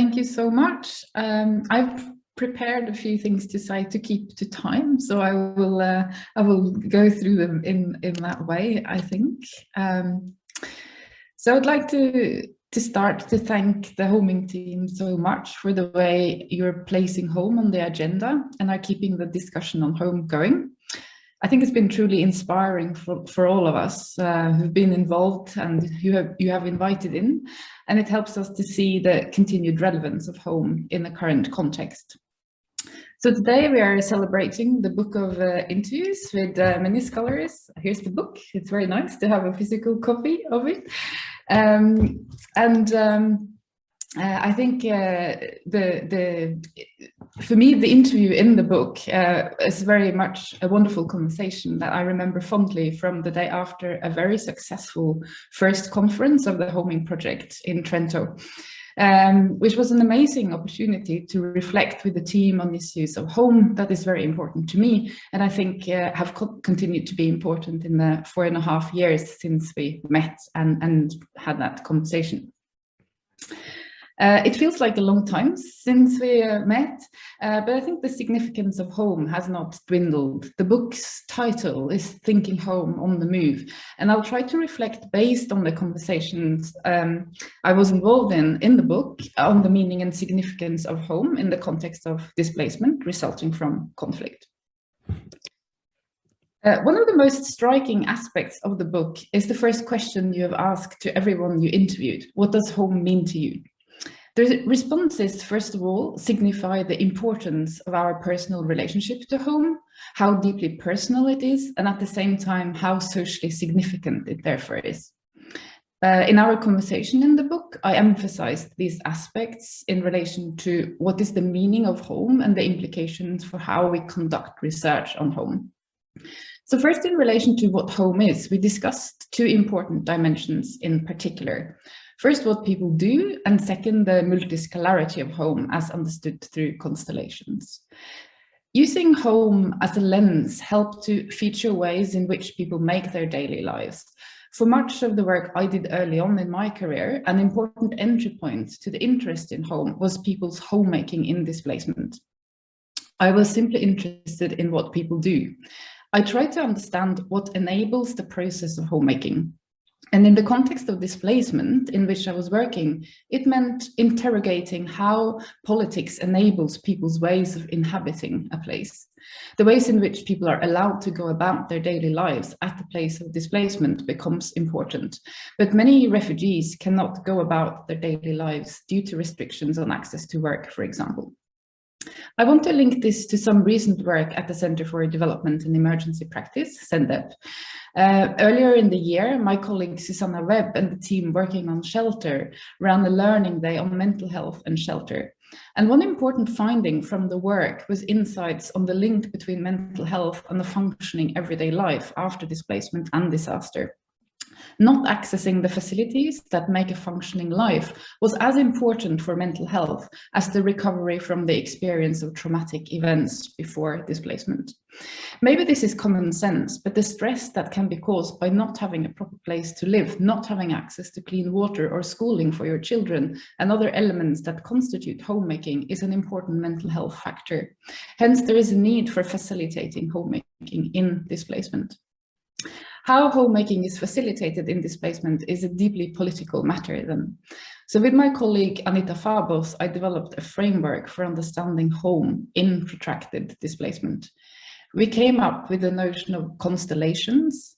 Thank you so much. I've prepared a few things to say to keep to time, so I will go through them in that way, I think. So I'd like to start to thank the homing team so much for the way you're placing home on the agenda and are keeping the discussion on home going. I think it's been truly inspiring for all of us who've been involved and you have invited in, and it helps us to see the continued relevance of home in the current context. So today we are celebrating the book of interviews with many scholars. Here's the book. It's very nice to have a physical copy of it. I think for me, the interview in the book is very much a wonderful conversation that I remember fondly from the day after a very successful first conference of the Homing Project in Trento, which was an amazing opportunity to reflect with the team on issues of home that is very important to me, and I think have continued to be important in the 4.5 years since we met and had that conversation. It feels like a long time since we met, but I think the significance of home has not dwindled. The book's title is Thinking Home on the Move, and I'll try to reflect based on the conversations I was involved in the book on the meaning and significance of home in the context of displacement resulting from conflict. One of the most striking aspects of the book is the first question you have asked to everyone you interviewed. What does home mean to you? The responses, first of all, signify the importance of our personal relationship to home, how deeply personal it is, and at the same time, how socially significant it therefore is. In our conversation in the book, I emphasized these aspects in relation to what is the meaning of home and the implications for how we conduct research on home. So first, in relation to what home is, we discussed two important dimensions in particular. First, what people do, and second, the multiscalarity of home as understood through constellations. Using home as a lens helped to feature ways in which people make their daily lives. For much of the work I did early on in my career, an important entry point to the interest in home was people's homemaking in displacement. I was simply interested in what people do. I tried to understand what enables the process of homemaking. And in the context of displacement in which I was working, it meant interrogating how politics enables people's ways of inhabiting a place. The ways in which people are allowed to go about their daily lives at the place of displacement becomes important. But many refugees cannot go about their daily lives due to restrictions on access to work, for example. I want to link this to some recent work at the Center for Development and Emergency Practice, CENDEP. Earlier in the year, my colleague Susanna Webb and the team working on shelter ran a learning day on mental health and shelter. And one important finding from the work was insights on the link between mental health and a functioning everyday life after displacement and disaster. Not accessing the facilities that make a functioning life was as important for mental health as the recovery from the experience of traumatic events before displacement. Maybe this is common sense, but the stress that can be caused by not having a proper place to live, not having access to clean water or schooling for your children, and other elements that constitute homemaking is an important mental health factor. Hence, there is a need for facilitating homemaking in displacement. How homemaking is facilitated in displacement is a deeply political matter then. So with my colleague Anita Fabos, I developed a framework for understanding home in protracted displacement. We came up with the notion of constellations,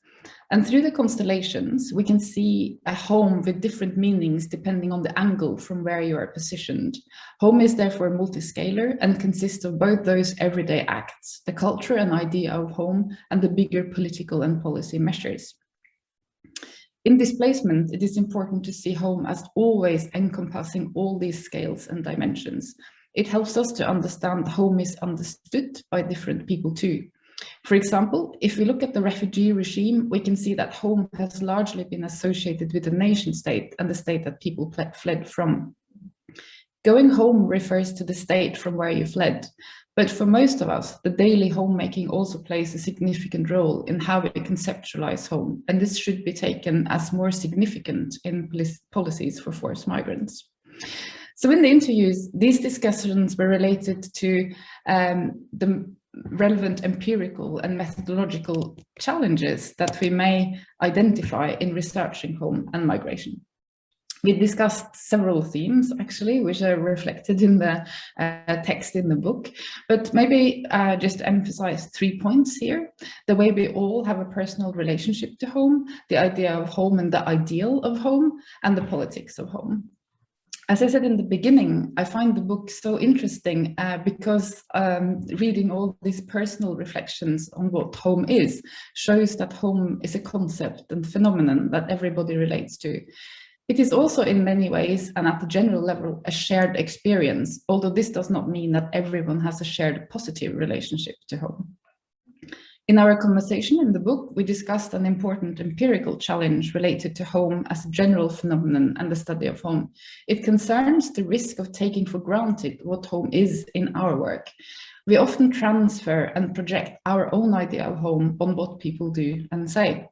and through the constellations, we can see a home with different meanings depending on the angle from where you are positioned. Home is therefore multiscalar and consists of both those everyday acts, the culture and idea of home, and the bigger political and policy measures. In displacement, it is important to see home as always encompassing all these scales and dimensions. It helps us to understand home is understood by different people too. For example, if we look at the refugee regime, we can see that home has largely been associated with the nation state and the state that people fled from. Going home refers to the state from where you fled, but for most of us, the daily homemaking also plays a significant role in how we conceptualize home, and this should be taken as more significant in policies for forced migrants. So in the interviews, these discussions were related to the relevant empirical and methodological challenges that we may identify in researching home and migration. We discussed several themes, actually, which are reflected in the text in the book, but maybe just to emphasize 3 points here. The way we all have a personal relationship to home, the idea of home and the ideal of home, and the politics of home. As I said in the beginning, I find the book so interesting because reading all these personal reflections on what home is shows that home is a concept and phenomenon that everybody relates to. It is also in many ways, and at the general level, a shared experience, although this does not mean that everyone has a shared positive relationship to home. In our conversation in the book, we discussed an important empirical challenge related to home as a general phenomenon and the study of home. It concerns the risk of taking for granted what home is in our work. We often transfer and project our own idea of home on what people do and say.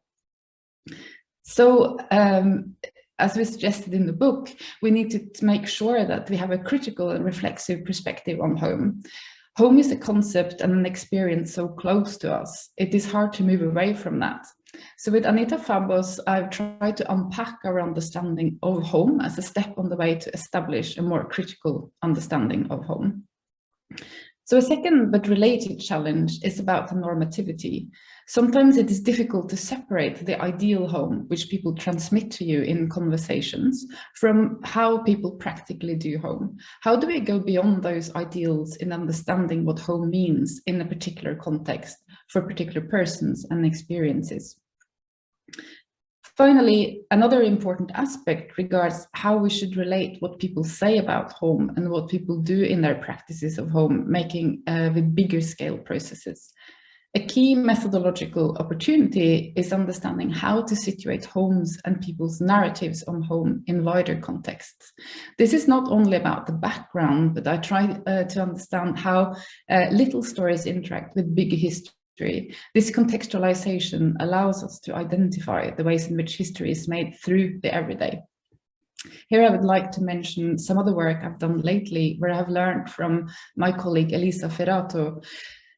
So, as we suggested in the book, we need to make sure that we have a critical and reflexive perspective on home. Home is a concept and an experience so close to us. It is hard to move away from that. So with Anita Fabos, I've tried to unpack our understanding of home as a step on the way to establish a more critical understanding of home. So a second but related challenge is about the normativity. Sometimes it is difficult to separate the ideal home, which people transmit to you in conversations, from how people practically do home. How do we go beyond those ideals in understanding what home means in a particular context for particular persons and experiences? Finally, another important aspect regards how we should relate what people say about home and what people do in their practices of home, making with bigger scale processes. A key methodological opportunity is understanding how to situate homes and people's narratives on home in wider contexts. This is not only about the background, but I try to understand how little stories interact with bigger history. This contextualization allows us to identify the ways in which history is made through the everyday. Here I would like to mention some of the work I've done lately, where I've learned from my colleague Elisa Ferrato,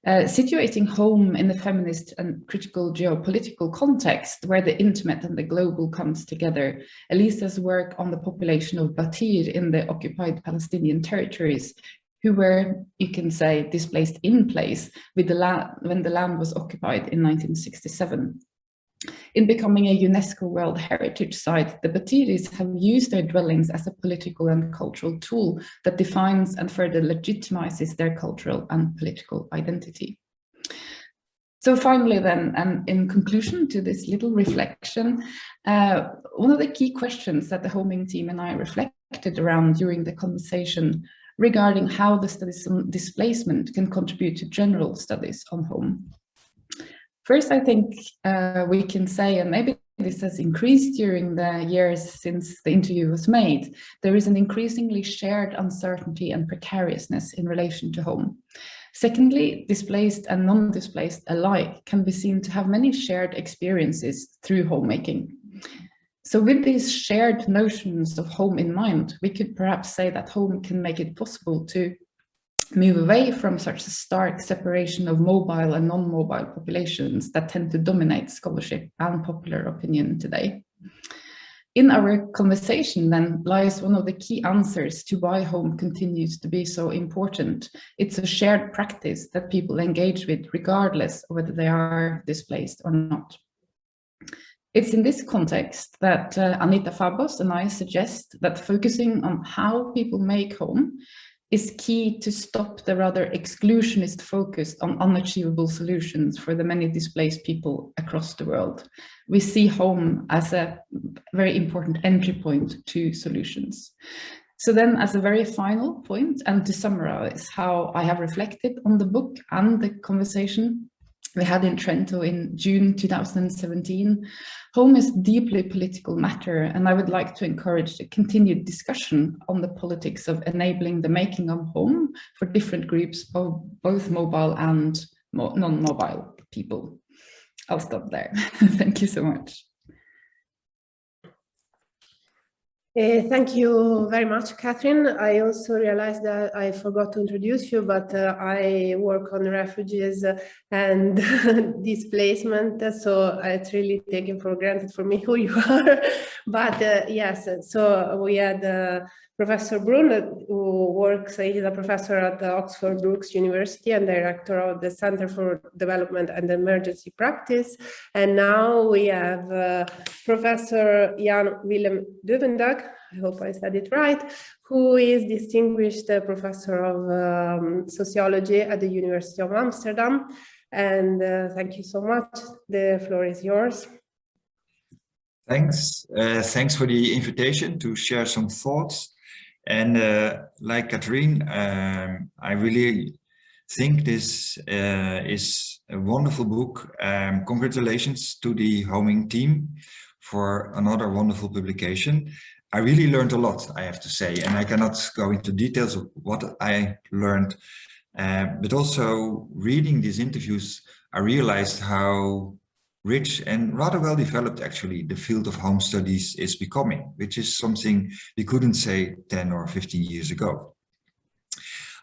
situating home in the feminist and critical geopolitical context where the intimate and the global comes together. Elisa's work on the population of Batir in the occupied Palestinian territories, who were, you can say, displaced in place with the land when the land was occupied in 1967. In becoming a UNESCO World Heritage Site, the Batiris have used their dwellings as a political and cultural tool that defines and further legitimizes their cultural and political identity. So finally then, and in conclusion to this little reflection, one of the key questions that the homing team and I reflected around during the conversation regarding how the studies on displacement can contribute to general studies on home. First, I think we can say, and maybe this has increased during the years since the interview was made, there is an increasingly shared uncertainty and precariousness in relation to home. Secondly, displaced and non-displaced alike can be seen to have many shared experiences through homemaking. So with these shared notions of home in mind, we could perhaps say that home can make it possible to move away from such a stark separation of mobile and non-mobile populations that tend to dominate scholarship and popular opinion today. In our conversation then lies one of the key answers to why home continues to be so important. It's a shared practice that people engage with regardless of whether they are displaced or not. It's in this context that Anita Fabos and I suggest that focusing on how people make home is key to stop the rather exclusionist focus on unachievable solutions for the many displaced people across the world. We see home as a very important entry point to solutions. So then, as a very final point, and to summarize how I have reflected on the book and the conversation we had in Trento in June 2017, home is deeply political matter, and I would like to encourage a continued discussion on the politics of enabling the making of home for different groups of both mobile and non-mobile people. I'll stop there. Thank you so much. Thank you very much, Catherine. I also realized that I forgot to introduce you, but I work on refugees and displacement, so it's really taken for granted for me who you are. But yes, so we had Professor Brun, who works, he's a professor at Oxford Brookes University and director of the Center for Development and Emergency Practice. And now we have Professor Willem Duyvendak, I hope I said it right, who is distinguished professor of sociology at the University of Amsterdam. And thank you so much. The floor is yours. Thanks. Thanks for the invitation to share some thoughts. And like Cathrine, I really think this is a wonderful book. Congratulations to the homing team for another wonderful publication. I really learned a lot, I have to say, and I cannot go into details of what I learned, but also reading these interviews, I realized how rich and rather well developed actually the field of home studies is becoming, which is something we couldn't say 10 or 15 years ago.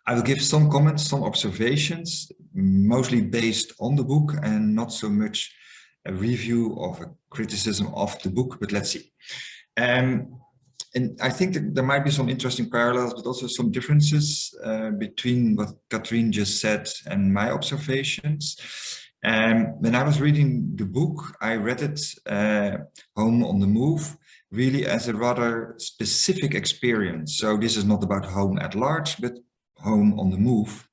I will give some comments, some observations, mostly based on the book and not so much a review of a criticism of the book, but let's see. And I think that there might be some interesting parallels, but also some differences between what Cathrine just said and my observations. When I was reading the book, I read it, Home on the Move, really as a rather specific experience. So this is not about home at large, but home on the move,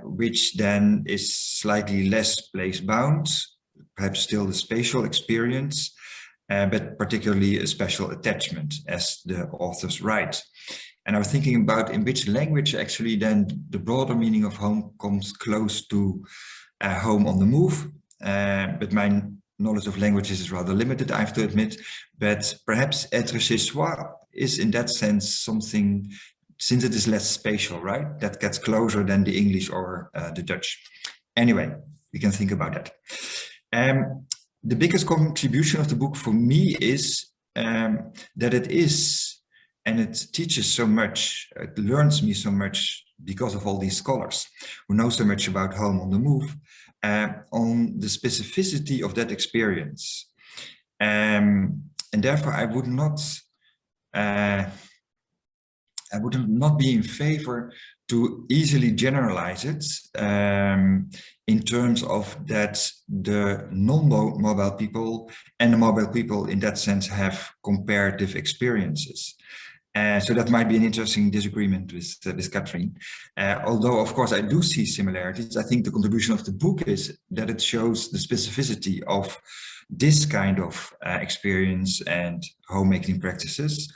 which then is slightly less place-bound, perhaps still the spatial experience, but particularly a special attachment, as the authors write. And I was thinking about in which language actually then the broader meaning of home comes close to home on the move, but my knowledge of languages is rather limited, I have to admit. But perhaps être chez soi is in that sense something, since it is less spatial, right? That gets closer than the English or the Dutch. Anyway, we can think about that. The biggest contribution of the book for me is that it is, and it teaches so much, it learns me so much because of all these scholars who know so much about home on the move, on the specificity of that experience. And therefore I would not be in favor to easily generalize it in terms of that the non-mobile people and the mobile people in that sense have comparative experiences. So that might be an interesting disagreement with Cathrine. Although, of course, I do see similarities. I think the contribution of the book is that it shows the specificity of this kind of experience and homemaking practices.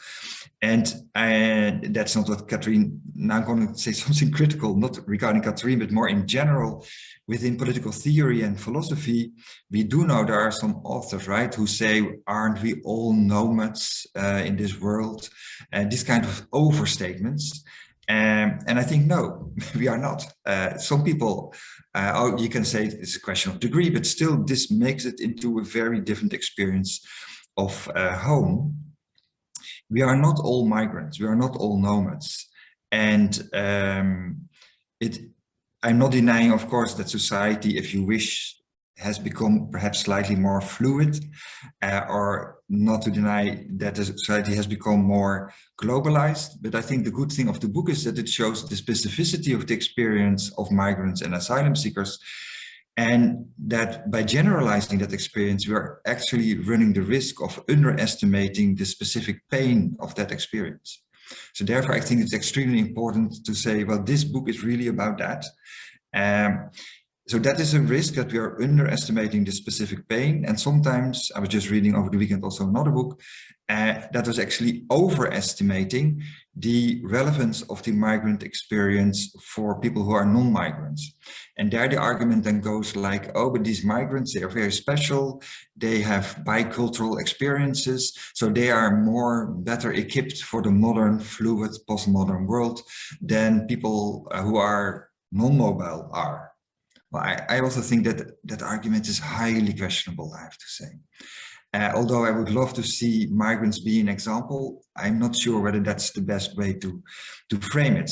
And that's not what Cathrine, now I'm going to say something critical, not regarding Cathrine, but more in general. Within political theory and philosophy, we do know there are some authors, right, who say, aren't we all nomads in this world? These kind of overstatements. And I think, no, we are not. Some people, you can say it's a question of degree, but still this makes it into a very different experience of home. We are not all migrants, we are not all nomads. And I'm not denying, of course, that society, if you wish, has become perhaps slightly more fluid, or not to deny that the society has become more globalized. But I think the good thing of the book is that it shows the specificity of the experience of migrants and asylum seekers, and that by generalizing that experience, we are actually running the risk of underestimating the specific pain of that experience. So therefore, I think it's extremely important to say, well, this book is really about that. So that is a risk, that we are underestimating the specific pain. And sometimes, I was just reading over the weekend also another book, that was actually overestimating the relevance of the migrant experience for people who are non-migrants. And there the argument then goes like, oh, but these migrants, they are very special. They have bicultural experiences, so they are better equipped for the modern, fluid, postmodern world than people who are non-mobile are. Well, I also think that that argument is highly questionable, I have to say. Although I would love to see migrants be an example, I'm not sure whether that's the best way to frame it.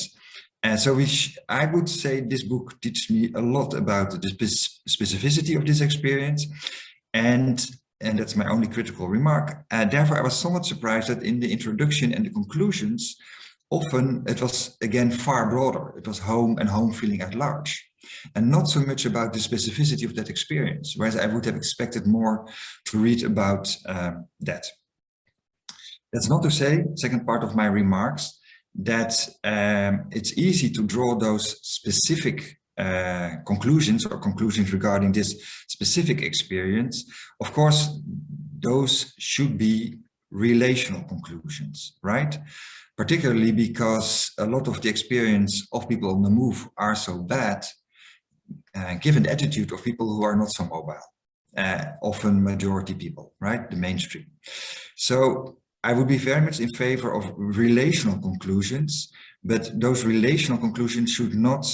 So I would say this book teaches me a lot about the specificity of this experience, and that's my only critical remark. Therefore, I was somewhat surprised that in the introduction and the conclusions, often it was again far broader. It was home and home feeling at large, and not so much about the specificity of that experience, whereas I would have expected more to read about that. That's not to say, second part of my remarks, that it's easy to draw those specific conclusions regarding this specific experience. Of course, those should be relational conclusions, right? Particularly because a lot of the experience of people on the move are so bad, given the attitude of people who are not so mobile, often majority people, right? The mainstream. So I would be very much in favor of relational conclusions, but those relational conclusions should not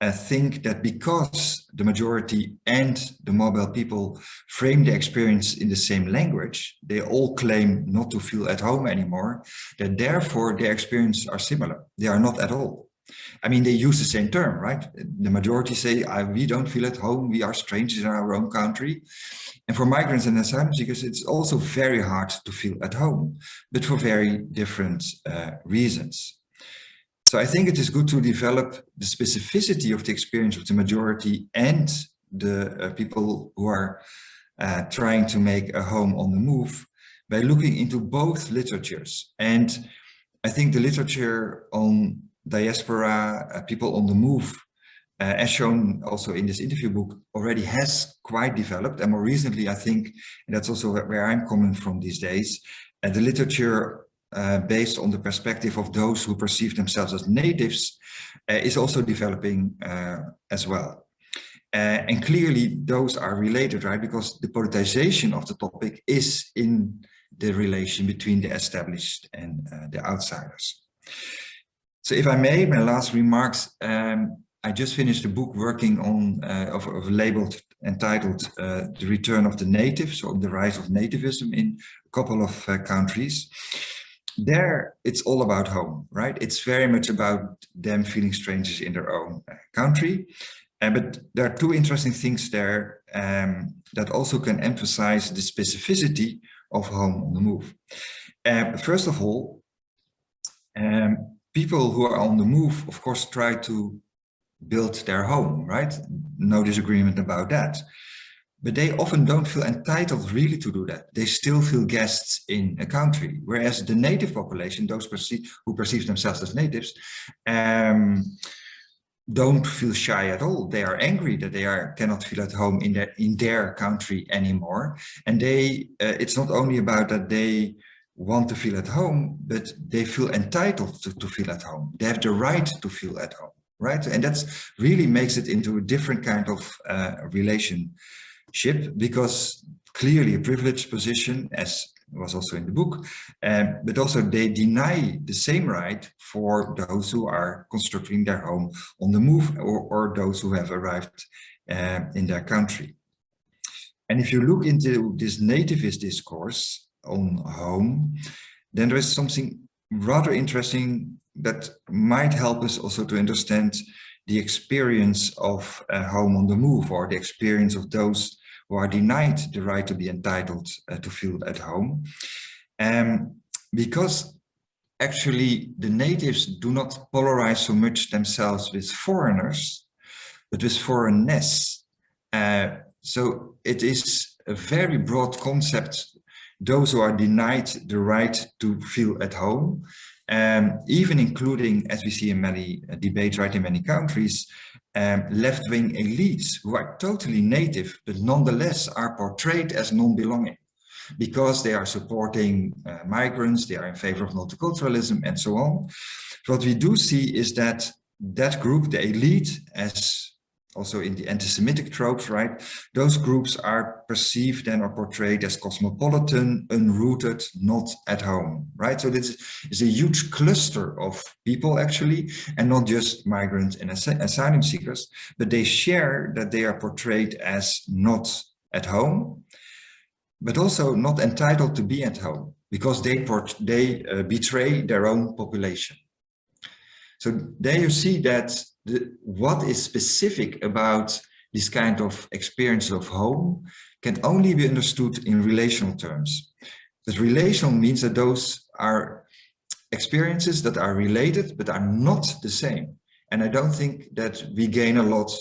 think that because the majority and the mobile people frame the experience in the same language, they all claim not to feel at home anymore, that therefore their experiences are similar. They are not at all. I mean, they use the same term, right? The majority say, we don't feel at home, we are strangers in our own country. And for migrants and asylum seekers, it's also very hard to feel at home, but for very different reasons. So I think it is good to develop the specificity of the experience of the majority and the people who are trying to make a home on the move by looking into both literatures. And I think the literature on diaspora, people on the move, as shown also in this interview book, already has quite developed. And more recently, I think, and that's also where I'm coming from these days, the literature based on the perspective of those who perceive themselves as natives is also developing as well. And clearly those are related, right? Because the politicization of the topic is in the relation between the established and the outsiders. So if I may, my last remarks, I just finished a book working on, entitled The Return of the Natives, or the Rise of Nativism in a couple of countries. There, it's all about home, right? It's very much about them feeling strangers in their own country. But there are two interesting things there that also can emphasize the specificity of home on the move. First of all, people who are on the move, of course, try to build their home, right? No disagreement about that. But they often don't feel entitled really to do that. They still feel guests in a country, whereas the native population, those who perceive themselves as natives, don't feel shy at all. They are angry that they cannot feel at home in their country anymore. And it's not only about that they want to feel at home, but they feel entitled to feel at home. They have the right to feel at home, right? And that's really makes it into a different kind of relationship, because clearly a privileged position, as was also in the book, but also they deny the same right for those who are constructing their home on the move, or those who have arrived in their country. And if you look into this nativist discourse on home, then there is something rather interesting that might help us also to understand the experience of home on the move, or the experience of those who are denied the right to be entitled to feel at home. Because actually the natives do not polarize so much themselves with foreigners, but with foreignness. So it is a very broad concept, those who are denied the right to feel at home, even including, as we see in many debates, right, in many countries, left-wing elites who are totally native, but nonetheless are portrayed as non-belonging because they are supporting migrants, they are in favor of multiculturalism, and so on. What we do see is that that group, the elite, as also in the anti-Semitic tropes, right? Those groups are perceived and are portrayed as cosmopolitan, unrooted, not at home, right? So this is a huge cluster of people actually, and not just migrants and asylum seekers, but they share that they are portrayed as not at home. but also not entitled to be at home because they betray their own population. So there you see that what is specific about this kind of experience of home can only be understood in relational terms. But relational means that those are experiences that are related but are not the same. And I don't think that we gain a lot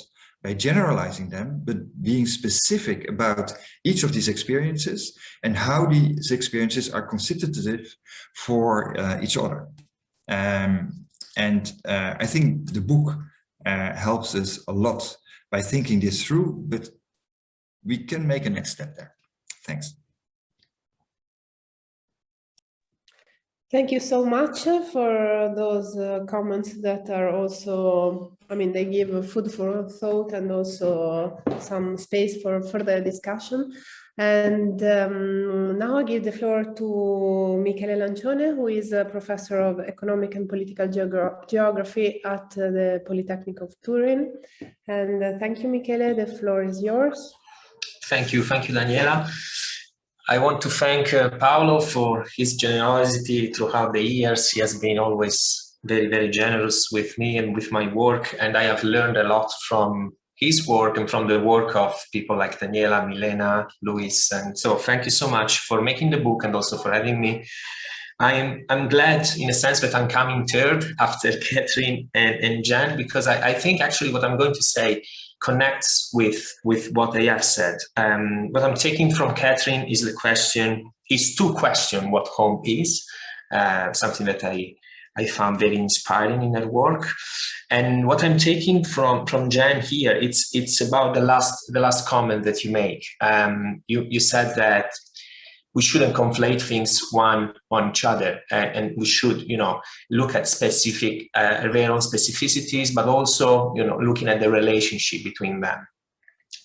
by generalizing them, but being specific about each of these experiences and how these experiences are constitutive for each other. I think the book helps us a lot by thinking this through, but we can make a next step there. Thanks. Thank you so much for those comments that are also, I mean, they give food for thought and also some space for further discussion. And now I give the floor to Michele Lancione, who is a professor of economic and political geography at the Polytechnic of Turin. And thank you, Michele, the floor is yours. Thank you, Daniela. I want to thank Paolo for his generosity throughout the years. He has been always very, very generous with me and with my work, and I have learned a lot from his work and from the work of people like Daniela, Milena, Luis. And so thank you so much for making the book and also for having me. I'm glad in a sense that I'm coming third after Cathrine and Jan, because I think actually what I'm going to say connects with what they have said. What I'm taking from Cathrine is two questions, what home is, something that I found very inspiring in her work. And what I'm taking from Jan here, it's about the last comment that you make. You said that we shouldn't conflate things on each other, and we should, look at specific, their own specificities, but also, looking at the relationship between them.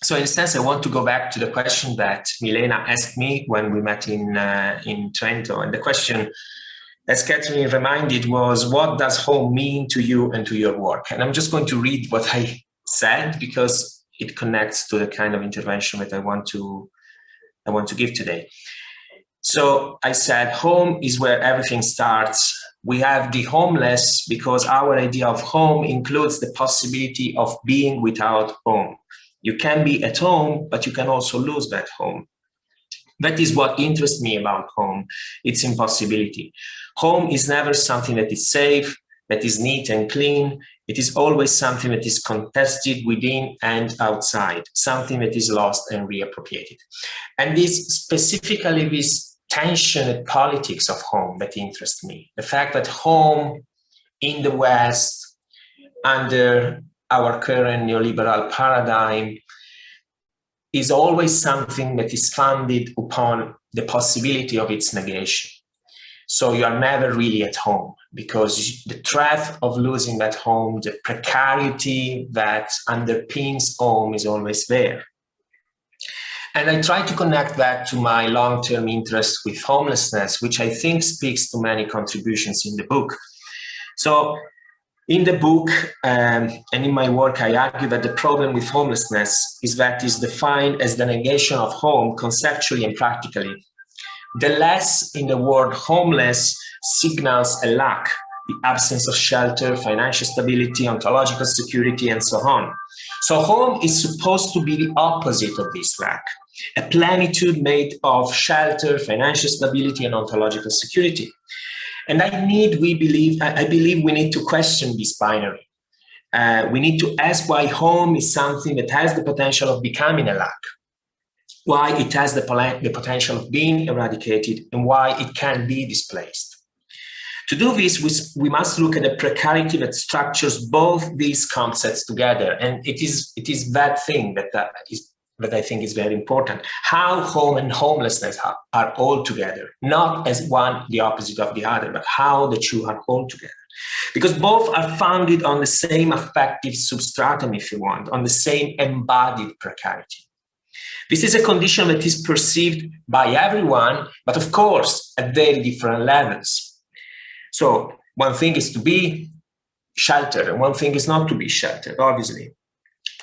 So in a sense, I want to go back to the question that Milena asked me when we met in Trento, and the question, as Cathrine reminded, was, what does home mean to you and to your work? And I'm just going to read what I said because it connects to the kind of intervention that I want to give today. So I said, home is where everything starts. We have the homeless because our idea of home includes the possibility of being without home. You can be at home, but you can also lose that home. That is what interests me about home, its impossibility. Home is never something that is safe, that is neat and clean. It is always something that is contested within and outside, something that is lost and reappropriated. And specifically this tension and politics of home that interests me. The fact that home in the West, under our current neoliberal paradigm, is always something that is founded upon the possibility of its negation. So you are never really at home because the threat of losing that home, the precarity that underpins home is always there. And I try to connect that to my long-term interest with homelessness, which I think speaks to many contributions in the book. So in the book and in my work, I argue that the problem with homelessness is that it's defined as the negation of home conceptually and practically. The less in the word homeless signals a lack, the absence of shelter, financial stability, ontological security, and so on. So home is supposed to be the opposite of this lack, a plenitude made of shelter, financial stability, and ontological security. And I believe we need to question this binary. We need to ask why home is something that has the potential of becoming a lack, why it has the potential of being eradicated, and why it can be displaced. To do this, we must look at the precarity that structures both these concepts together. And it is that thing that I think is very important. How home and homelessness are all together, not as one the opposite of the other, but how the two are all together. Because both are founded on the same affective substratum, if you want, on the same embodied precarity. This is a condition that is perceived by everyone, but of course, at very different levels. So one thing is to be sheltered, and one thing is not to be sheltered, obviously.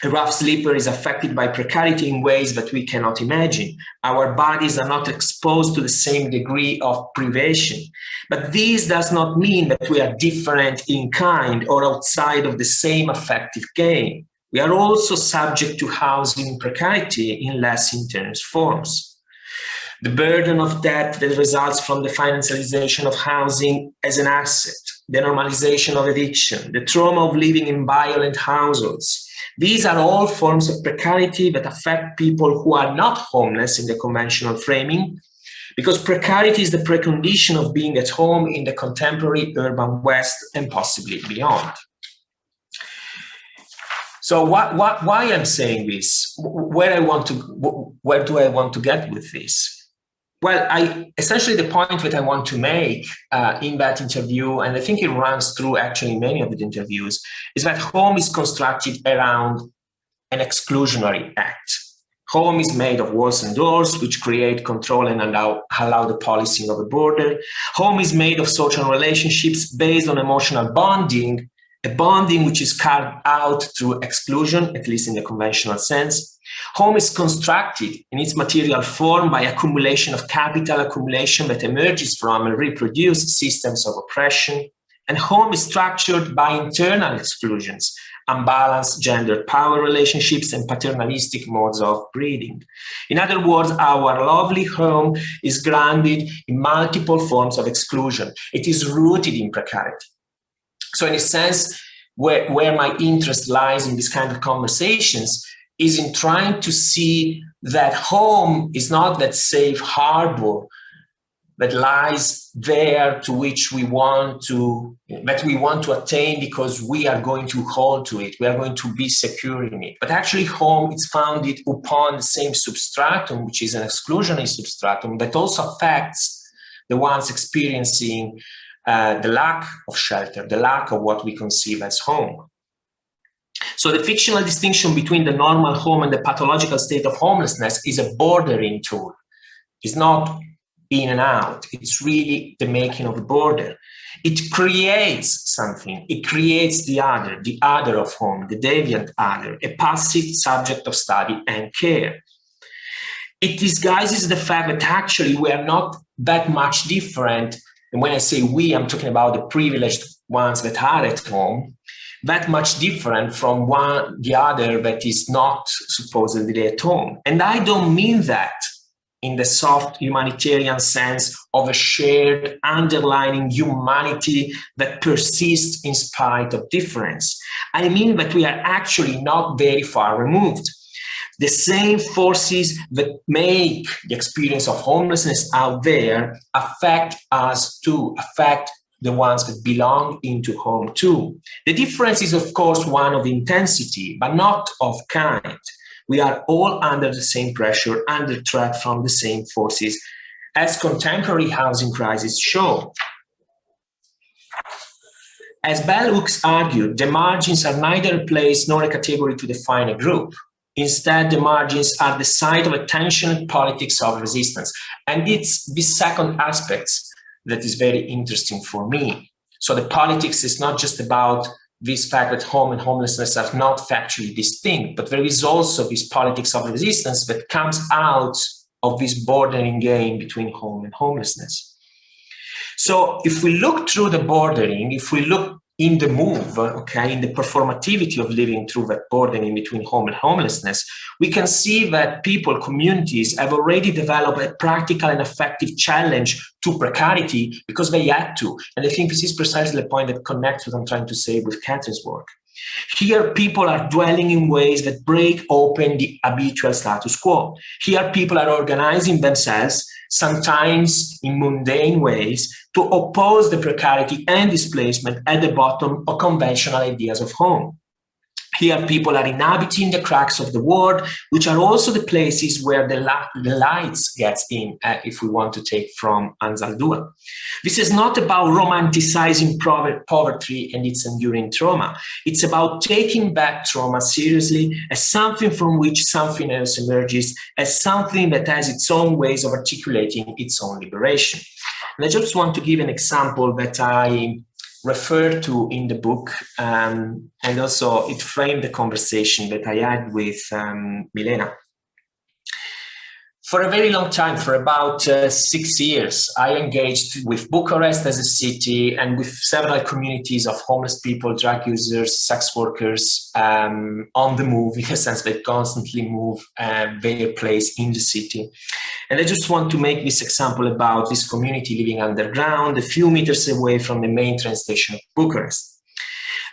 A rough sleeper is affected by precarity in ways that we cannot imagine. Our bodies are not exposed to the same degree of privation. But this does not mean that we are different in kind or outside of the same affective game. We are also subject to housing precarity in less intense forms. The burden of debt that results from the financialization of housing as an asset, the normalization of addiction, the trauma of living in violent households. These are all forms of precarity that affect people who are not homeless in the conventional framing, because precarity is the precondition of being at home in the contemporary urban West and possibly beyond. So why I'm saying this? Where do I want to get with this? Well, essentially the point that I want to make in that interview, and I think it runs through actually many of the interviews, is that home is constructed around an exclusionary act. Home is made of walls and doors, which create control and allow the policing of a border. Home is made of social relationships based on emotional bonding, a bonding which is carved out through exclusion, at least in the conventional sense. Home is constructed in its material form by accumulation of capital, accumulation that emerges from and reproduces systems of oppression. And home is structured by internal exclusions, unbalanced gender power relationships, and paternalistic modes of breeding. In other words, our lovely home is grounded in multiple forms of exclusion. It is rooted in precarity. So in a sense, where my interest lies in this kind of conversations is in trying to see that home is not that safe harbor that lies there to which we want to attain because we are going to hold to it, we are going to be secure in it. But actually home is founded upon the same substratum, which is an exclusionary substratum that also affects the ones experiencing the lack of shelter, the lack of what we conceive as home. So the fictional distinction between the normal home and the pathological state of homelessness is a bordering tool. It's not in and out. It's really the making of a border. It creates something. It creates the other of home, the deviant other, a passive subject of study and care. It disguises the fact that actually we are not that much different. And when I say we, I'm talking about the privileged ones that are at home, that much different from the other that is not supposedly at home. And I don't mean that in the soft humanitarian sense of a shared underlying humanity that persists in spite of difference. I mean that we are actually not very far removed. The same forces that make the experience of homelessness out there affect us too, affect the ones that belong into home too. The difference is, of course, one of intensity, but not of kind. We are all under the same pressure, under threat from the same forces, as contemporary housing crises show. As bell hooks argued, the margins are neither a place nor a category to define a group. Instead, the margins are the site of a tension politics of resistance. And it's this second aspect that is very interesting for me. So the politics is not just about this fact that home and homelessness are not factually distinct, but there is also this politics of resistance that comes out of this bordering game between home and homelessness. So if we look through the bordering, if we look in the move, okay, in the performativity of living through that bordering between home and homelessness, we can see that people, communities have already developed a practical and effective challenge to precarity because they had to. And I think this is precisely the point that connects what I'm trying to say with Cathrine's work. Here, people are dwelling in ways that break open the habitual status quo. Here, people are organizing themselves, sometimes in mundane ways, to oppose the precarity and displacement at the bottom of conventional ideas of home. Here, people are inhabiting the cracks of the world, which are also the places where the lights get in, if we want to take from Anzaldúa. This is not about romanticizing poverty and its enduring trauma. It's about taking back trauma seriously as something from which something else emerges, as something that has its own ways of articulating its own liberation. And I just want to give an example that I referred to in the book, and also it framed the conversation that I had with Milena. For a very long time, for about 6 years, I engaged with Bucharest as a city and with several communities of homeless people, drug users, sex workers on the move, in a sense they constantly move their place in the city. And I just want to make this example about this community living underground, a few meters away from the main train station of Bucharest.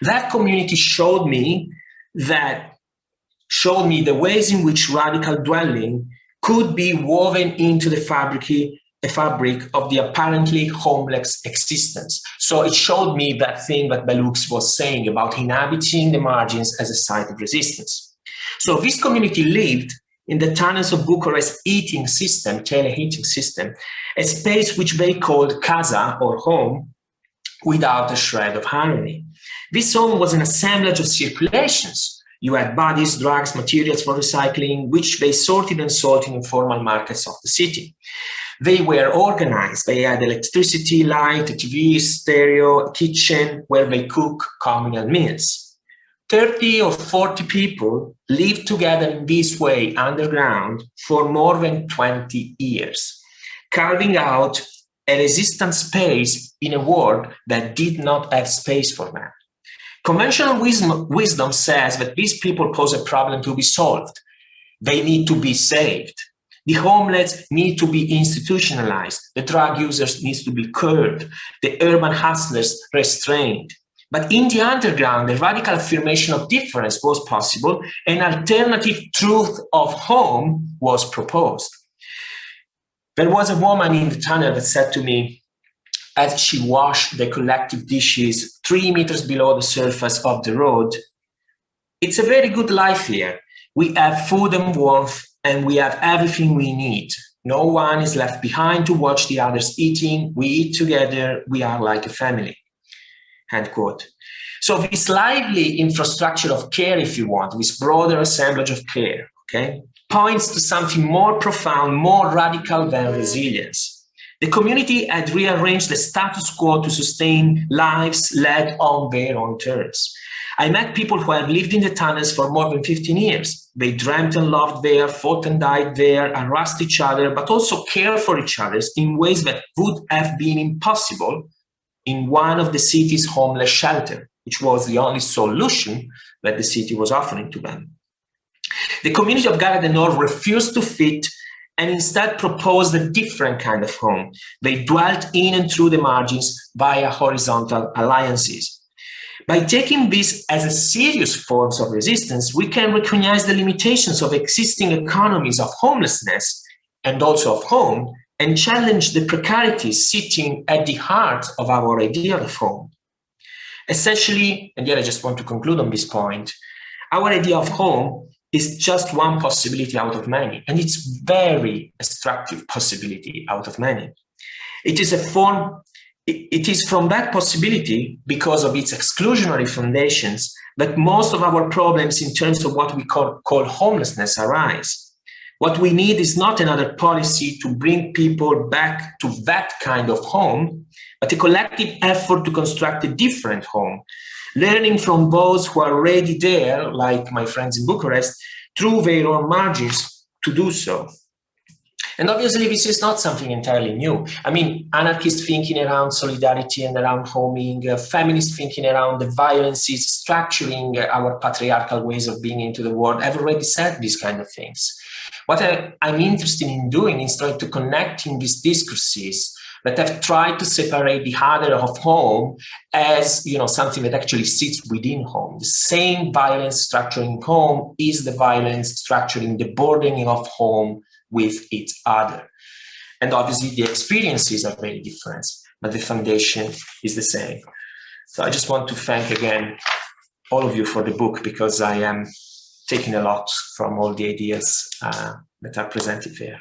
That community showed me the ways in which radical dwelling could be woven into the fabric of the apparently homeless existence. So it showed me that thing that Belloni was saying about inhabiting the margins as a site of resistance. So this community lived in the tunnels of Bucharest's heating system, teleheating system, a space which they called casa, or home, without a shred of irony. This home was an assemblage of circulations. You had bodies, drugs, materials for recycling, which they sorted and sold in informal markets of the city. They were organized. They had electricity, light, a TV, stereo, a kitchen where they cook communal meals. 30 or 40 people lived together in this way underground for more than 20 years, carving out a resistant space in a world that did not have space for them. Conventional wisdom says that these people pose a problem to be solved. They need to be saved. The homeless need to be institutionalized. The drug users need to be curbed. The urban hustlers restrained. But in the underground, the radical affirmation of difference was possible. An alternative truth of home was proposed. There was a woman in the tunnel that said to me, as she washed the collective dishes 3 meters below the surface of the road, "It's a very good life here. We have food and warmth, and we have everything we need. No one is left behind to watch the others eating. We eat together. We are like a family." End quote. So this lively infrastructure of care, if you want, this broader assemblage of care, okay, points to something more profound, more radical than resilience. The community had rearranged the status quo to sustain lives led on their own terms. I met people who had lived in the tunnels for more than 15 years. They dreamt and loved there, fought and died there, harassed each other, but also cared for each other in ways that would have been impossible in one of the city's homeless shelters, which was the only solution that the city was offering to them. The community of Gara del Nord refused to fit and instead proposed a different kind of home. They dwelt in and through the margins via horizontal alliances. By taking this as a serious form of resistance, we can recognize the limitations of existing economies of homelessness and also of home, and challenge the precarities sitting at the heart of our idea of home. Essentially, and yet I just want to conclude on this point, our idea of home is just one possibility out of many, and it's very destructive possibility out of many. It is from that possibility, because of its exclusionary foundations, that most of our problems in terms of what we call homelessness arise. What we need is not another policy to bring people back to that kind of home, but a collective effort to construct a different home, learning from those who are already there, like my friends in Bucharest, through their own margins to do so. And obviously, this is not something entirely new. I mean, anarchist thinking around solidarity and around homing, feminist thinking around the violences structuring our patriarchal ways of being into the world have already said these kind of things. What I'm interested in doing is trying to connect in these discourses that have tried to separate the other of home as, you know, something that actually sits within home. The same violence structuring home is the violence structuring the bordering of home with its other. And obviously the experiences are very different, but the foundation is the same. So I just want to thank again all of you for the book, because I am taking a lot from all the ideas that are presented there.